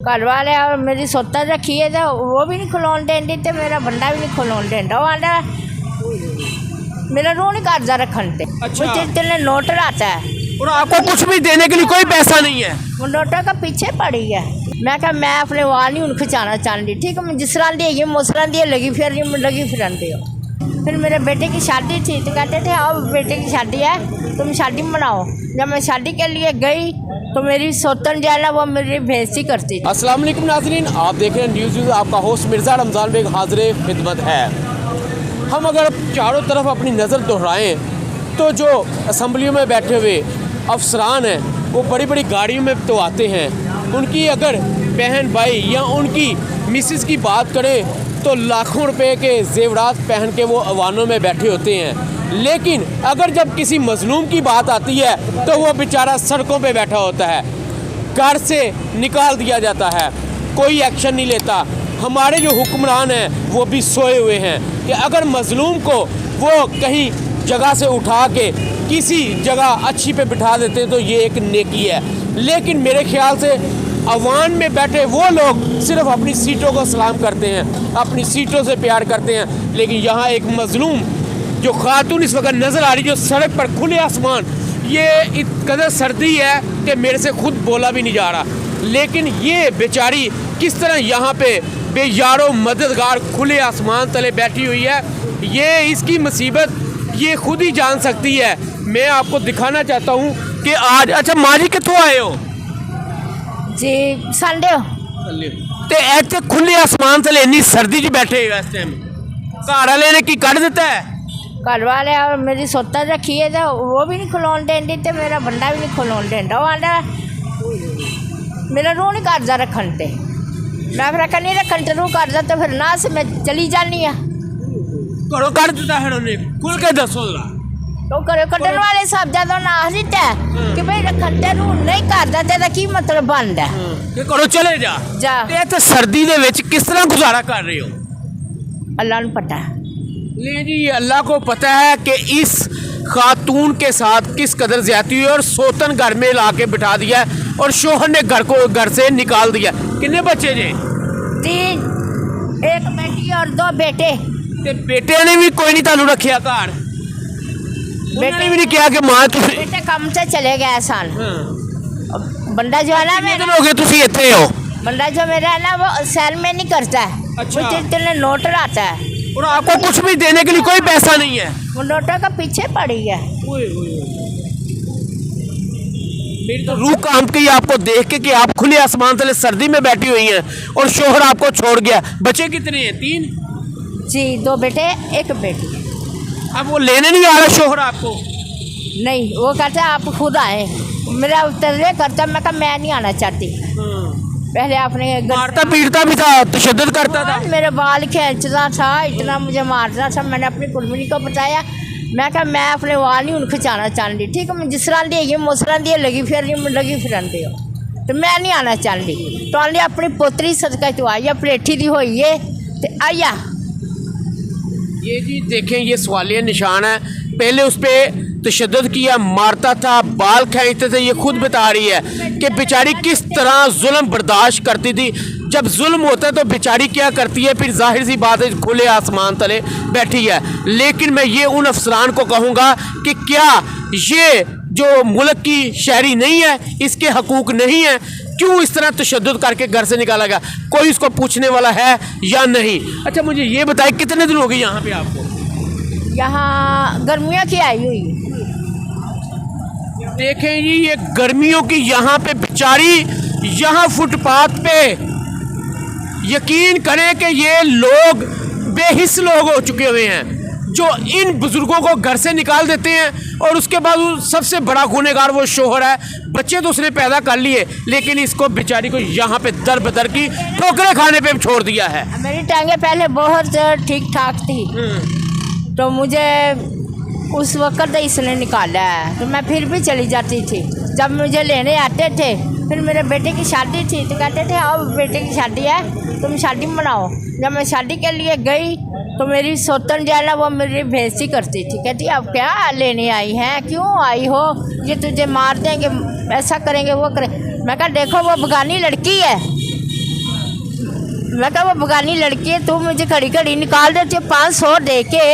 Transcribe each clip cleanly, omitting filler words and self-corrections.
घर वाले और मेरी सोता रखी है तो वो भी नहीं खुलाने देंदी तो मेरा बंदा भी नहीं खुलाने देंदा। वो आंदा मेरा रू नहीं करता रखन ते। अच्छा। वो जितने नोट आता है और आपको कुछ भी देने के लिए कोई पैसा नहीं है। वो नोटों का पीछे पड़ी है। मैं कहा मैं अपने वाल नहीं उन खिंचाना चाहती, ठीक है। मैं जिस तरह दी मुसरा दी लगी फिर हो। फिर मेरे बेटे की शादी थी तो कहते थे आओ बेटे की शादी है तुम शादी मनाओ। जब मैं शादी के लिए गई तो मेरी सोतन जो है ना वो मेरी बेइज्जती करती थी। अस्सलाम वालेकुम नाज़रीन, आप देख रहे हैं न्यूज़। आपका होस्ट मिर्ज़ा रमज़ान बेग हाज़िर खिदमत है। हम अगर चारों तरफ अपनी नज़र दोहराएं तो जो असम्बलियों में बैठे हुए अफसरान हैं वो बड़ी बड़ी गाड़ियों में तो आते हैं। उनकी अगर बहन भाई या उनकी मिसेस की बात करें तो लाखों रुपए के जेवरात पहन के वो अवानों में बैठे होते हैं। लेकिन अगर जब किसी मजलूम की बात आती है तो वो बेचारा सड़कों पे बैठा होता है, घर से निकाल दिया जाता है, कोई एक्शन नहीं लेता। हमारे जो हुक्मरान हैं वो भी सोए हुए हैं कि अगर मजलूम को वो कहीं जगह से उठा के किसी जगह अच्छी पे बिठा देते हैं तो ये एक नेकी है। लेकिन मेरे ख्याल से अवान में बैठे वो लोग सिर्फ अपनी सीटों को सलाम करते हैं, अपनी सीटों से प्यार करते हैं। लेकिन यहाँ एक मजलूम जो खातून इस वक्त नज़र आ रही जो सड़क पर खुले आसमान, ये कदर सर्दी है कि मेरे से खुद बोला भी नहीं जा रहा। लेकिन ये बेचारी किस तरह यहाँ पे बेयारो मददगार खुले आसमान तले बैठी हुई है, ये इसकी मुसीबत ये खुद ही जान सकती है। मैं आपको दिखाना चाहता हूँ कि आज अच्छा माजी कितों आए हो जी संडे ते ऐसे खुले आसमान तले इन्नी सर्दी च बैठे इस टाइम घर वाले ने की कढ़ दिता है। घर वाले और मेरी सोता रखी है तो वो भी नहीं खुलाने देंदी तो मेरा बंदा भी नहीं खुलाने देंदा। वो आंदा मेरा रू नहीं करता रखन ते। मैं फिर आखा नहीं रखन ते रू करता तो फिर ना से मैं चली जानी है। घरों कढ़ दिता है उन्हें, खुल के दसो जरा। तो घरों कढ़न वाले सब ज्यादा ना दिता है कि भाई रखन ते रू नहीं करता ते की मतलब बनता है कि घरों चले जा ते इत्थे सर्दी दे विच किस तरह गुजारा कर रहे हो? अल्लाह ने पता है। ले जी, अल्लाह को पता है कि इस खातून के साथ किस कदर ज्यादती हुई और सोतन घर में ला के बिठा दिया और शोहर ने घर से निकाल दिया। कितने बच्चे जे? 3, एक बेटी और 2 बेटे। ते बेटे ने भी कोई नहीं तानू रखिया घर? बेटे ने भी नहीं किया कि मां तुसी बेटे काम से चले गए सन। बंदा जो है ना कितने दिन हो गए तुसी इत्थे हो? बंदा जो मेरा है ना वो सैर में नहीं करता है। अच्छा। वो जितने नोट आता है और आपको कुछ भी देने के लिए कोई पैसा नहीं है। वो नोटों का पीछे पड़ी है। मेरी तो रूह काम की आपको देख के कि आप खुले आसमान तले सर्दी में बैठी हुई हैं और शोहर आपको छोड़ गया। बच्चे कितने हैं? 3 जी, 2 बेटे 1 बेटी। अब वो लेने नहीं आ रहा शोहर आपको? नहीं, वो कहता है आप खुद आए। मेरा तरले करता, मैं कहा मैं नहीं आना चाहती। पहले आपने मारता पीटता भी था, तशद्दुद करता था। मेरे बाल खींचता था, इतना मुझे मारता था। मैंने अपनी कुलमनी को बताया, मैं कहा मैं अपने वाल नहीं उन खिंचाना चाहती, ठीक है। मैं जिस तरह दी मुसरा दी लगी फिरन दे तो मैं नहीं आना चाहती। तो आने अपनी पोतरी सदका तो आई पलेठी दी हुई है तो आया। ये जी देखें, ये सवालिया निशान है। पहले उस पर तशद्दुद किया, मारता था, बाल खींचते थे। ये खुद बता रही है कि बेचारी किस तरह जुल्म बर्दाश्त करती थी। जब जुल्म होता है तो बेचारी क्या करती है, फिर जाहिर सी बात है खुले आसमान तले बैठी है। लेकिन मैं ये उन अफसरान को कहूँगा कि क्या ये जो मुल्क की शहरी नहीं है, इसके हकूक़ नहीं है? क्यों इस तरह तशद्दुद करके घर से निकाला गया? कोई इसको पूछने वाला है या नहीं? अच्छा मुझे ये बताए कितने दिन हो गए यहाँ पे आपको? यहाँ गर्मियों की आई हुई। देखें जी, ये गर्मियों की यहाँ पे बेचारी यहाँ फुटपाथ पे, यकीन करें कि ये लोग बेहिस लोग हो चुके हुए हैं जो इन बुजुर्गों को घर से निकाल देते हैं। और उसके बाद सबसे बड़ा गुनहगार वो शोहर है। बच्चे तो उसने पैदा कर लिए लेकिन इसको बेचारी को यहाँ पे दर बदर की ठोकरें खाने पे छोड़ दिया है। मेरी टांगे पहले बहुत ठीक ठाक थी तो मुझे उस वक्त इसने निकाला है तो मैं फिर भी चली जाती थी। जब मुझे लेने आते थे, फिर मेरे बेटे की शादी थी तो कहते थे आओ बेटे की शादी है तुम शादी मनाओ। जब मैं शादी के लिए गई तो मेरी सोतन जो है ना वो मेरी बेइज्जती करती थी। कहती अब क्या लेने आई हैं, क्यों आई हो, ये तुझे मार देंगे, ऐसा करेंगे वो करें। मैं कहा देखो वो बगानी लड़की है मैं कहा वो बगानी लड़की है, तू मुझे घड़ी घड़ी निकाल देती है 500 दे के।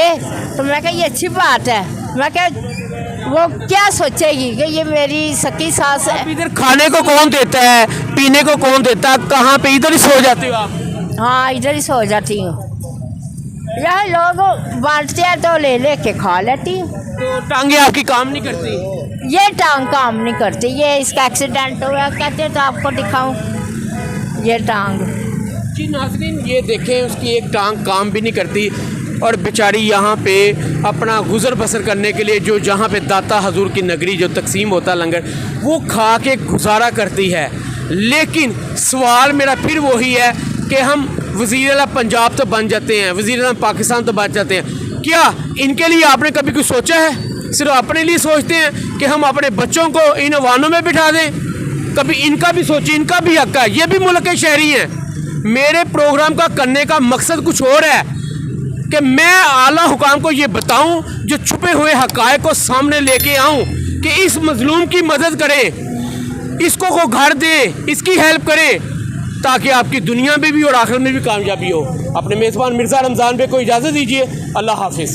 तो मैं कहा ये अच्छी बात है। मैं कहा वो क्या सोचेगी कि ये मेरी सकी सास है। इधर खाने को कौन देता है, पीने को कौन देता है, कहाँ पे? इधर ही सो जाते हो आप? हाँ, इधर ही सो जाती हूँ। यहाँ लोग बांटते हैं तो ले ले के खा लेती हूँ। तो टांगे आपकी काम नहीं करती? ये टांग काम नहीं करती, ये इसका एक्सीडेंट हुआ कहते तो आपको दिखाऊं ये टांग। जी नाज़रीन, ये देखें उसकी एक टांग काम भी नहीं करती और बेचारी यहाँ पे अपना गुज़र बसर करने के लिए जो जहाँ पे दाता हजूर की नगरी जो तकसीम होता लंगर, वो खा के गुजारा करती है। लेकिन सवाल मेरा फिर वही है कि हम वज़ीर आला पंजाब तो बन जाते हैं, वज़ीर आला पाकिस्तान तो बन जाते हैं, क्या इनके लिए आपने कभी कुछ सोचा है? सिर्फ अपने लिए सोचते हैं कि हम अपने बच्चों को इन वाहनों में बिठा दें? कभी इनका भी सोचिए, इनका भी हक है, ये भी मुल्क के शहरी हैं। मेरे प्रोग्राम का करने का मकसद कुछ और है कि मैं आला हुकाम को ये बताऊं, जो छुपे हुए हक़ाइक़ को सामने लेके आऊं कि इस मजलूम की मदद करे, इसको को घर दे, इसकी हेल्प करे, ताकि आपकी दुनिया में भी और आखिरत में भी कामयाबी हो। अपने मेज़बान मिर्ज़ा रमज़ान भाई को इजाज़त दीजिए। अल्लाह हाफिज़।